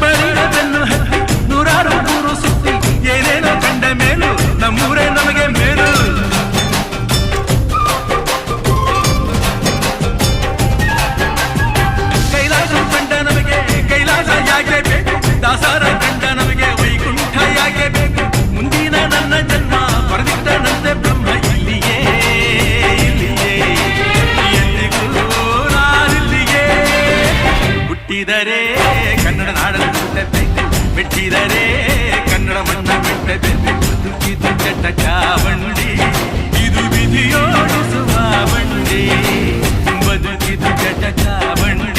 ಬರಿಡದನ್ನು ಹತ್ತಿ ನೂರಾರು ಊರು ಸುತ್ತಿ ಏನೇನೋ ಕಂಡ ಮೇಲು ನಮ್ಮೂರೇ ನಮಗೆ ಮೇಲು. ಕೈಲಾಸ ಕಂಡ ನಮಗೆ ಕೈಲಾಸ ಯಾಕೆ ಬೇಕು, ದಾಸರ ಕಂಡ ನಮಗೆ ವೈಕುಂಠ ಯಾಕೆ ಬೇಕು. ಮುಂದಿನ ನನ್ನ ಜನ್ಮ ಬರೆದಿಟ್ಟನಂತೆ ಬ್ರಹ್ಮ ಇಲ್ಲಿಯೇ ಇಲ್ಲಿಯೇ ಎಂದಿಗೂ ನಾನಿಲ್ಲಿಯೇ. ಹುಟ್ಟಿದರೆ ಕನ್ನಡ ನಾಡನ್ನು ಹುಟ್ಟಬೇಕು, ಬಿಟ್ಟಿದರೆ ಕನ್ನಡ ಮಣ್ಣ ಬಿಟ್ಟಬೇಕು. ಬದುಕಿದು ಚಟಕ ಬಂಡಿ, ಇದು ವಿಧಿಯೋಡಿಸುವ ಬಂಡಿ, ಬದುಕಿದು ಚಟಕ ಬಂಡಿ.